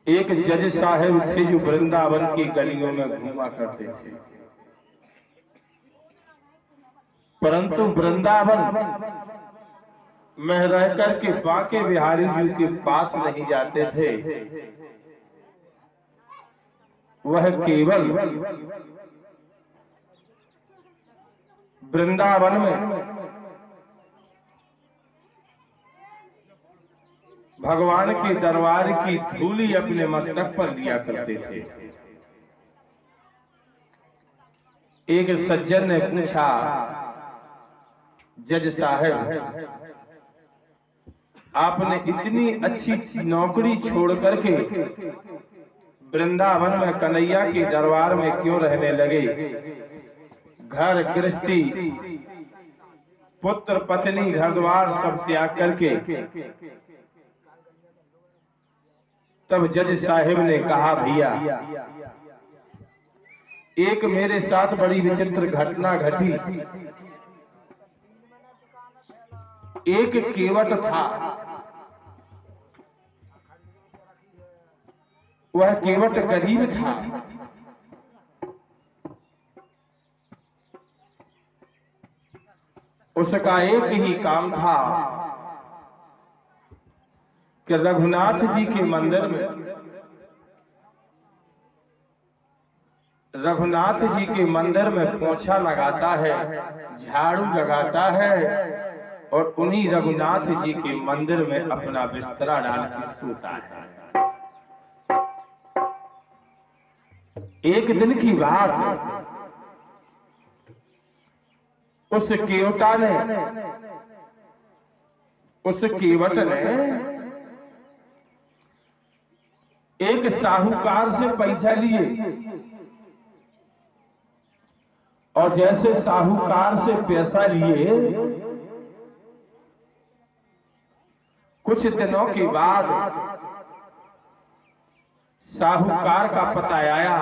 एक जज साहब थे जो वृंदावन की गलियों में घूमा करते थे, परंतु वृंदावन में रह करके बांके बिहारी जी के पास नहीं जाते थे। वह केवल वृंदावन में भगवान के दरबार की धूली अपने मस्तक पर लिया करते थे। एक सज्जन ने पूछा, जज साहब, आपने इतनी अच्छी नौकरी छोड़ करके वृंदावन में कन्हैया के दरबार में क्यों रहने लगे? घर गृहस्थी, पुत्र पत्नी, घर द्वार सब त्याग करके। तब जज साहिब ने कहा, भैया, एक मेरे साथ बड़ी विचित्र घटना घटी। एक केवट था, वह केवट गरीब था। उसका एक ही काम था कि रघुनाथ जी के मंदिर में, रघुनाथ जी के मंदिर में पोछा लगाता है, झाड़ू लगाता है और उन्हीं रघुनाथ जी के मंदिर में अपना बिस्तरा डाल के सोता है। एक दिन की बात, उस केवटा ने, उस केवट ने एक साहूकार से पैसा लिए और जैसे साहूकार से पैसा लिए, कुछ दिनों के बाद साहूकार का पता आया।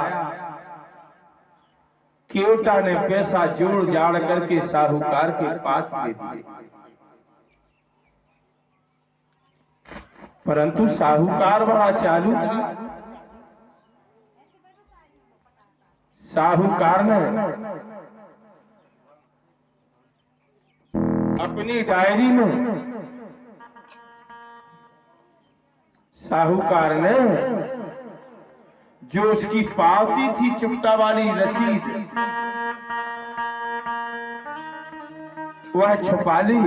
केवटा ने पैसा जोड़ जाड़ करके साहूकार के पास दे दिए, परंतु साहूकार बड़ा चालू था। साहूकार ने अपनी डायरी में, साहूकार ने जो उसकी पावती थी, चुकता वाली रसीद, वह छुपा ली।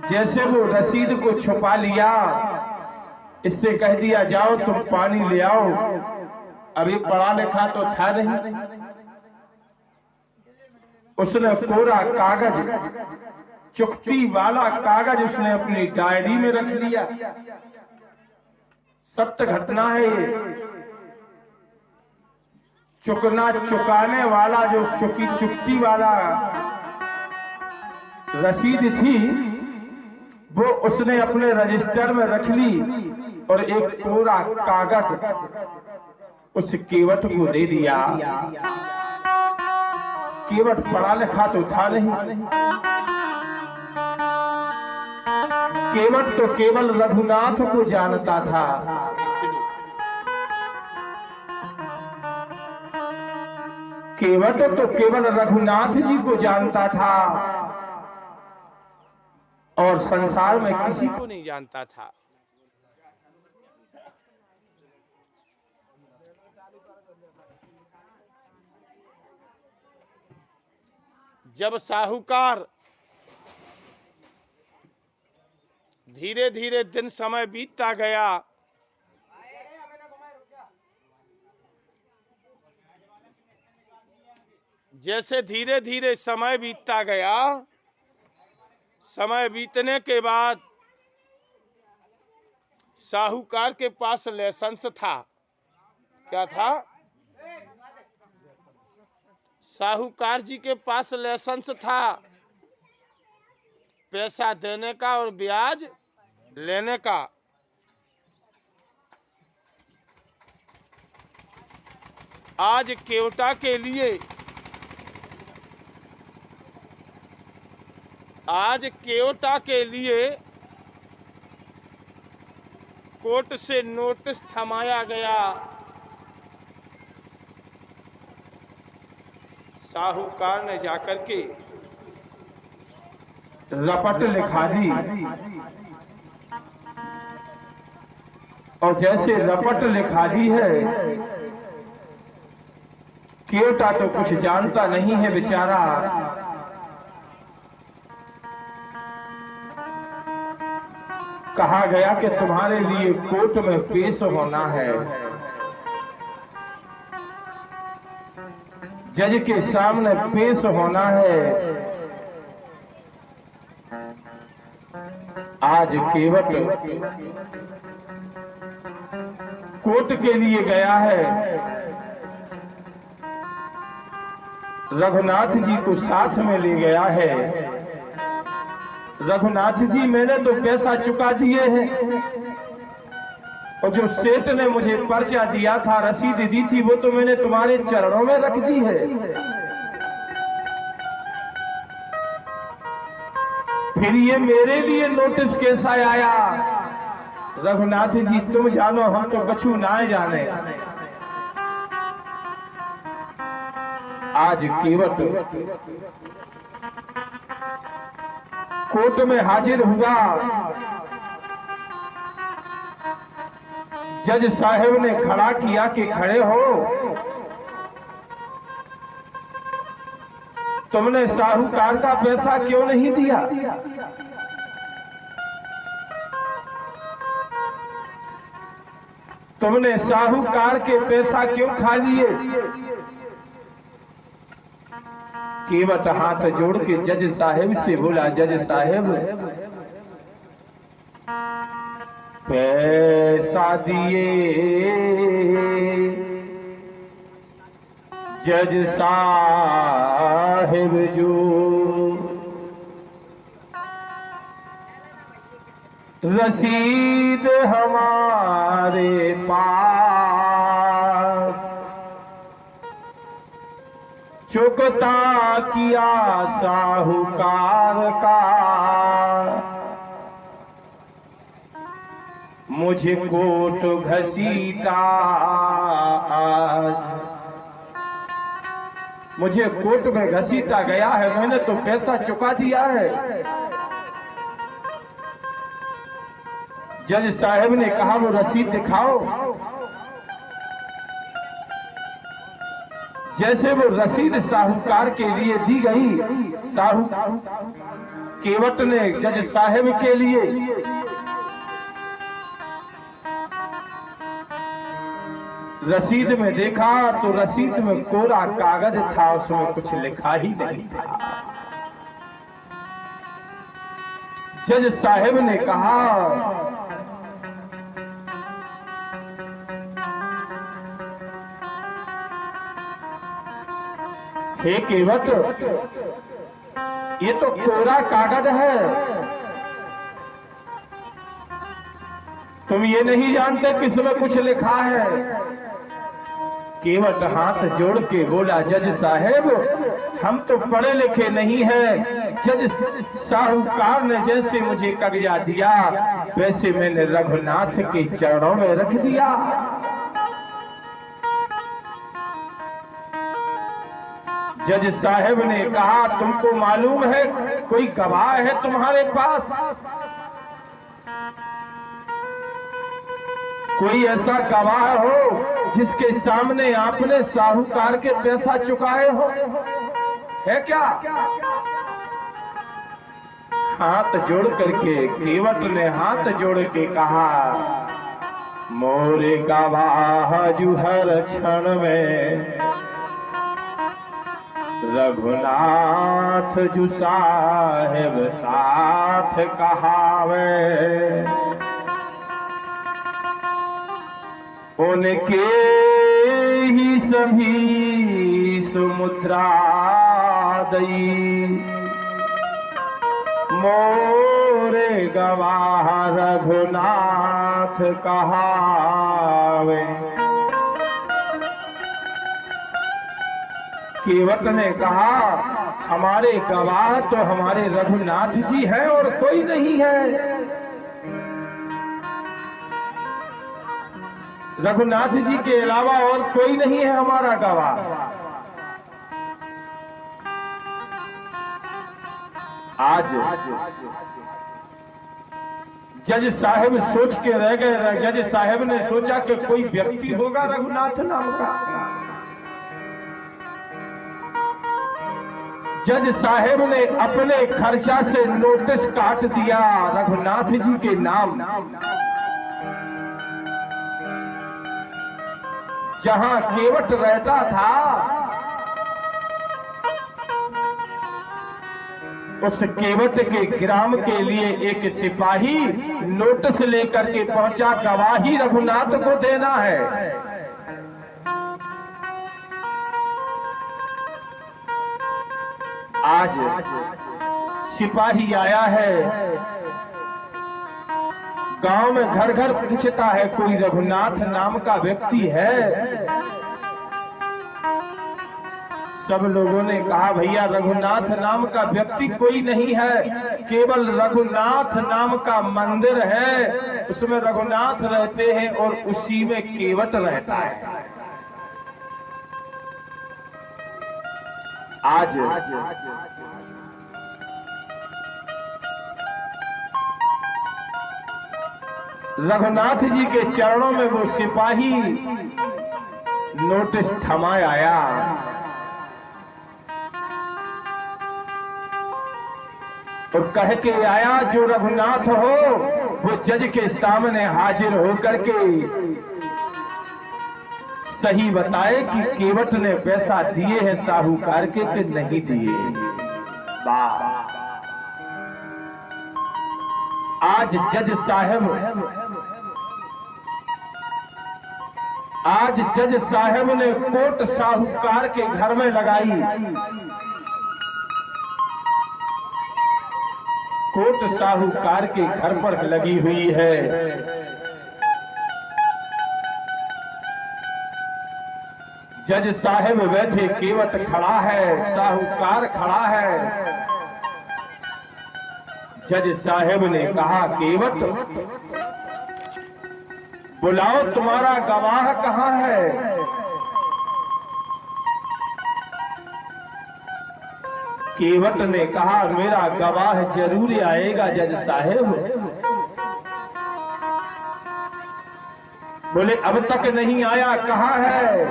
जैसे वो रसीद को छुपा लिया, इससे कह दिया, जाओ तुम पानी ले आओ। अभी पढ़ा लिखा तो था नहीं। उसने कोरा कागज, चुकती वाला कागज उसने अपनी डायरी में रख लिया। सत्य घटना है ये। चुकना चुकाने वाला जो चुकती वाला रसीद थी, वो उसने अपने रजिस्टर में रख ली और एक कोरा कागज उस केवट को दे दिया। केवट पढ़ा लिखा तो था नहीं। केवट तो केवल रघुनाथ को जानता था। केवट तो केवल रघुनाथ जी को जानता था और संसार में किसी को नहीं जानता था। जब साहूकार धीरे धीरे दिन समय बीतता गया, जैसे धीरे धीरे समय बीतता गया, समय बीतने के बाद साहूकार के पास लाइसेंस था। क्या था? साहूकार जी के पास लाइसेंस था पैसा देने का और ब्याज लेने का। आज केवटा के लिए, आज केवटा के लिए कोर्ट से नोटिस थमाया गया। साहूकार ने जाकर के रपट लिखा दी और जैसे रपट लिखा दी है, केवटा तो कुछ जानता नहीं है बेचारा। कहा गया कि तुम्हारे लिए कोर्ट में पेश होना है, जज के सामने पेश होना है। आज केवट कोर्ट के लिए गया है। रघुनाथ जी को साथ में ले गया है। रघुनाथ जी, मैंने तो पैसा चुका दिए हैं और जो सेठ ने मुझे पर्चा दिया था, रसीद दी थी, वो तो मैंने तुम्हारे चरणों में रख दी है। फिर ये मेरे लिए नोटिस कैसा आया? रघुनाथ जी, तुम जानो, हम तो कछु ना जाने। आज केवट कोर्ट में हाजिर हुआ। जज साहब ने खड़ा किया कि खड़े हो। तुमने साहूकार का पैसा क्यों नहीं दिया? तुमने साहूकार के पैसा क्यों खा लिए? केवट हाथ जोड़ के जज साहब से बोला, जज साहब, पैसा दिए जज साहब जो, रसीद हमारे पास, चुकता किया साहूकार का, मुझे कोट घसीटा आज, मुझे कोर्ट में घसीटा गया है, मैंने तो पैसा चुका दिया है। जज साहब ने कहा, वो रसीद दिखाओ। जैसे वो रसीद साहूकार के लिए दी गई, केवट ने जज साहब के लिए रसीद में देखा तो रसीद में कोरा कागज था, उसमें कुछ लिखा ही नहीं था। जज साहब ने कहा, हे केवट, ये तो कोरा कागज है, तुम ये नहीं जानते किसमें कुछ लिखा है। केवट हाथ जोड़ के बोला, जज साहब, हम तो पढ़े लिखे नहीं हैं। जज साहूकार ने जैसे मुझे कागजा दिया, वैसे मैंने रघुनाथ के चरणों में रख दिया। जज साहब ने कहा, तुमको मालूम है कोई गवाह है तुम्हारे पास? कोई ऐसा गवाह हो जिसके सामने आपने साहूकार के पैसा चुकाए हो, है क्या? हाथ जोड़ करके केवट ने हाथ जोड़ के कहा, मोरे गवाह जू हर क्षण में रघुनाथ जू साहेब साथ कहावे, उनके ही सभी सुमुद्रा दई, मोरे गवाह रघुनाथ कहावे। केवट ने कहा, हमारे गवाह तो हमारे रघुनाथ जी हैं और कोई नहीं है। रघुनाथ जी के अलावा और कोई नहीं है हमारा गवाह। आज जज साहब सोच के रह गए। जज साहब ने सोचा कि कोई व्यक्ति होगा रघुनाथ नाम का। जज साहब ने अपने खर्चा से नोटिस काट दिया रघुनाथ जी के नाम। जहां केवट रहता था उस केवट के ग्राम के लिए एक सिपाही नोटिस लेकर के पहुंचा, गवाही रघुनाथ को देना है। आज सिपाही आया है, गांव में घर घर पूछता है कोई रघुनाथ नाम का व्यक्ति है। सब लोगों ने कहा भैया रघुनाथ नाम का व्यक्ति कोई नहीं है, केवल रघुनाथ नाम का मंदिर है, उसमें रघुनाथ रहते हैं और उसी में केवट रहता है। आज रघुनाथ जी के चरणों में वो सिपाही नोटिस थमाए आया। और कह के आया जो रघुनाथ हो वो जज के सामने हाजिर होकर के सही बताए कि केवट ने पैसा दिए हैं साहूकार के कि नहीं दिए। आज जज साहब ने कोर्ट साहूकार के घर में लगाई। कोर्ट साहूकार के घर पर लगी हुई है। जज साहब बैठे, केवट खड़ा है, साहूकार खड़ा है। जज साहब ने कहा केवट बुलाओ, तुम्हारा गवाह कहां है? केवट ने कहा मेरा गवाह जरूर आएगा जज साहब। बोले अब तक नहीं आया, कहां है?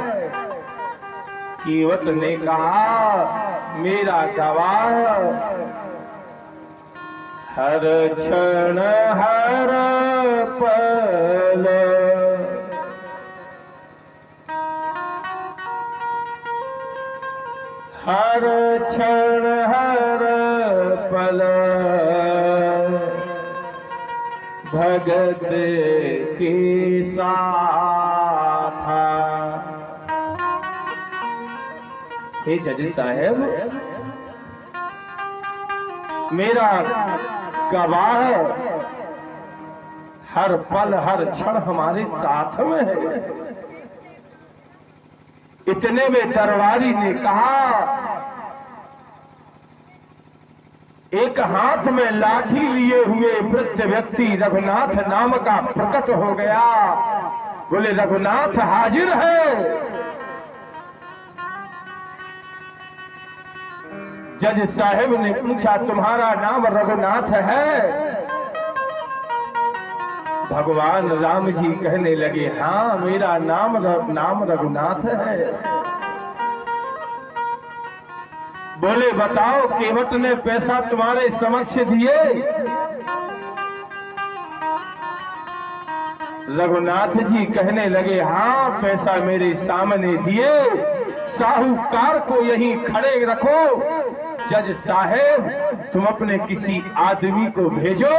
केवट ने कहा मेरा गवाह हर क्षण हर पल हर क्षण हर पल भगत के साथ। हे जज साहब, मेरा गवाह हर पल हर क्षण हमारे साथ में है। इतने में दरबारी ने कहा, एक हाथ में लाठी लिए हुए वृद्ध व्यक्ति रघुनाथ नाम का प्रकट हो गया। बोले रघुनाथ हाजिर है। जज साहब ने पूछा तुम्हारा नाम रघुनाथ है? भगवान राम जी कहने लगे हाँ मेरा नाम रघुनाथ है। बोले बताओ केवट ने पैसा तुम्हारे समक्ष दिए? रघुनाथ जी कहने लगे हाँ पैसा मेरे सामने दिए। साहूकार को यहीं खड़े रखो। जज साहेब तुम अपने किसी आदमी को भेजो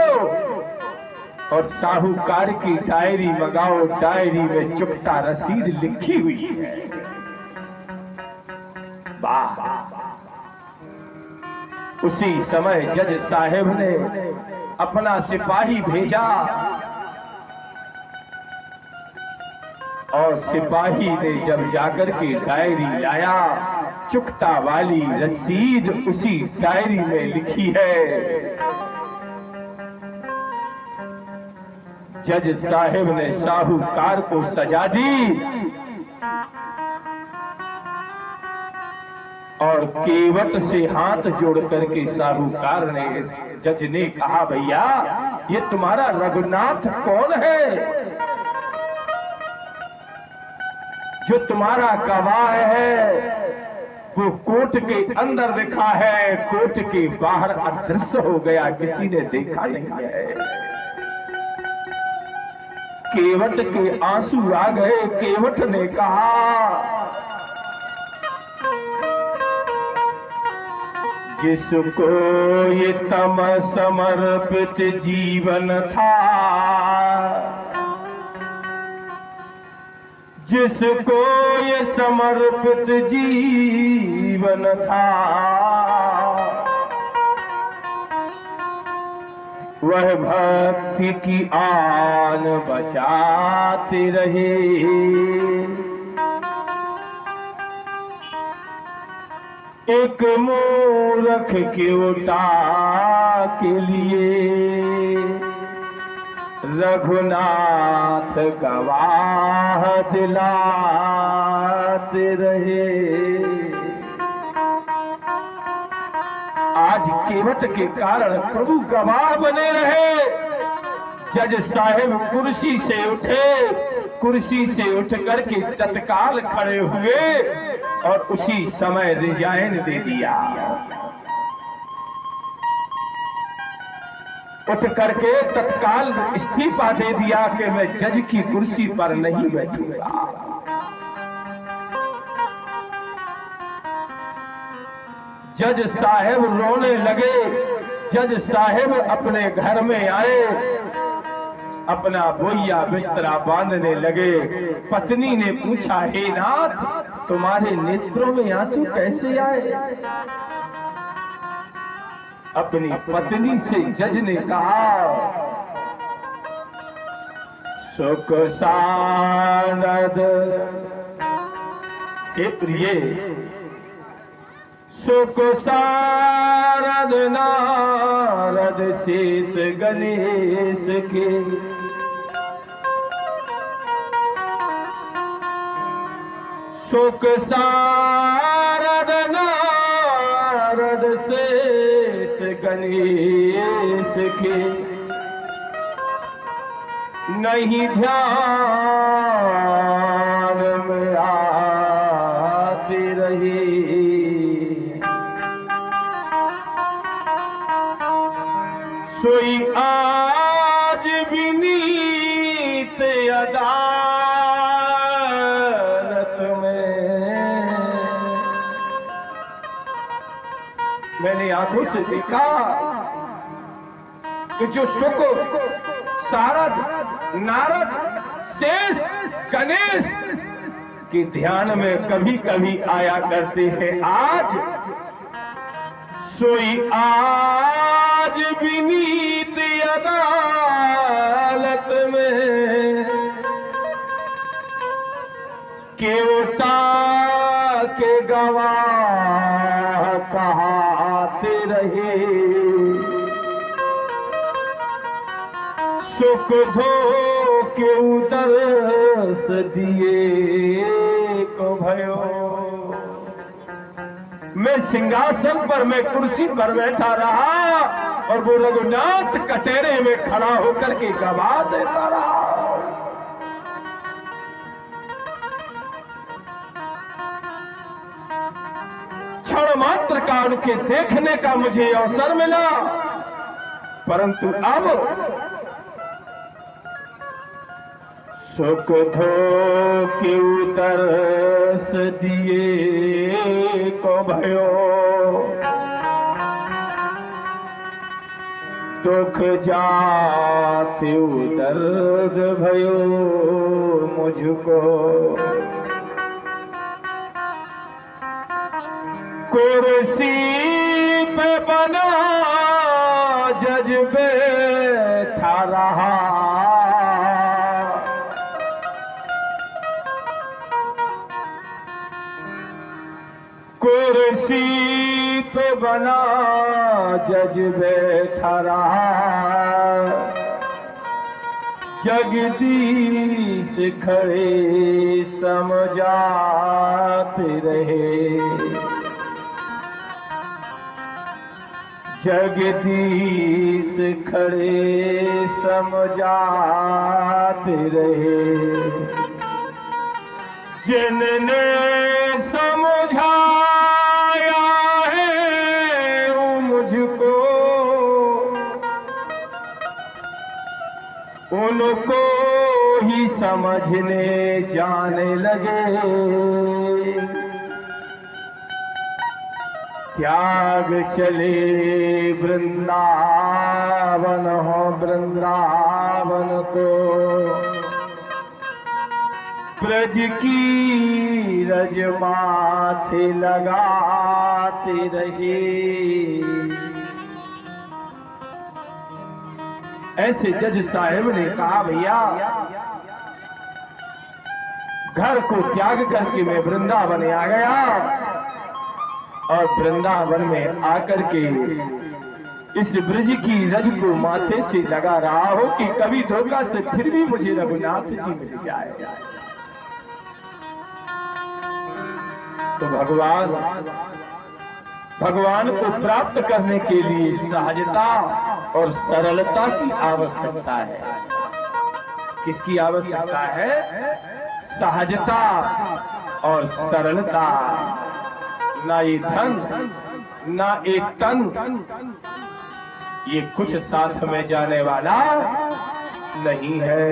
और साहूकार की डायरी मंगाओ। डायरी में चुकता रसीद लिखी हुई है। वाह! उसी समय जज साहेब ने अपना सिपाही भेजा और सिपाही ने जब जाकर के डायरी लाया, चुकता वाली रसीद उसी डायरी में लिखी है। जज साहिब ने साहूकार को सजा दी और केवट से हाथ जोड़ करके साहूकार ने, जज ने कहा, भैया ये तुम्हारा रघुनाथ कौन है जो तुम्हारा गवाह है? वो कोर्ट के अंदर दिखा है, कोर्ट के बाहर अदृश्य हो गया, किसी ने देखा नहीं है। केवट के आंसू आ गए। केवट ने कहा, जिसको ये तम समर्पित जीवन था, जिसको ये समर्पित जीवन था, वह भक्ति की आन बचाते रहे। एक मूर्ख के उठा के लिए रघुनाथ गवाह दिलाते रहे। आज केवट के कारण प्रभु गवाह बने रहे। जज साहिब कुर्सी से उठे, कुर्सी से उठ करके तत्काल खड़े हुए और उसी समय रिजाइन दे दिया। उठ करके तत्काल इस्तीफा दे दिया कि मैं जज की कुर्सी पर नहीं बैठूंगा। जज साहिब रोने लगे। जज साहिब अपने घर में आए, अपना बोइया बिस्तरा बांधने लगे। पत्नी ने पूछा, हे नाथ, तुम्हारे नेत्रों में आंसू कैसे आए? अपनी पत्नी से जज ने कहा, सुख सानद, हे प्रिय, सुख सारद नारद शेष गणेश के, सुख सारद नारद शेष गणेश के, नहीं ध्यान में आते रहे। सोई आज विनीत अदालत में, मैंने आंखों से देखा कि जो सुख सारद नारद शेष गणेश के ध्यान में कभी कभी आया करते हैं, आज सोई आज विनीत अदालत में केवटा के गवाह कहाते रहे। सुख धो के उदर्श दिए को भयो। मैं सिंहासन पर, मैं कुर्सी पर बैठा रहा और वो रघुनाथ कटहरे में खड़ा होकर के गवाह देता रहा। क्षण मात्र का उनके देखने का मुझे अवसर मिला, परंतु अब सुख धो के उतरस दिए को भयो। दुख जाते दर्द भयो मुझको। कुर्सी पे बना जज बैठा रहा, कुर्सी पे बना जज बैठा रहा। जगदीश खड़े समझाते रहे, जगदीश खड़े समझाते रहे। जिनने समझाया है वो मुझको, उनको ही समझने जाने लगे। त्याग चले वृंदावन हो, वृंदावन को ब्रज की रज माथे लगाते रहे। ऐसे जज साहब ने कहा, भैया घर को त्याग करके मैं वृंदावन आ गया, और वृंदावन में आकर के इस ब्रज की रज को माथे से लगा रहा हो कि कभी धोखा से फिर भी मुझे रघुनाथ जी मिल जाए। तो भगवान को प्राप्त करने के लिए सहजता और सरलता की आवश्यकता है। किसकी आवश्यकता है? सहजता और सरलता। ना ये धन, ना एक तन, ये कुछ साथ में जाने वाला नहीं है।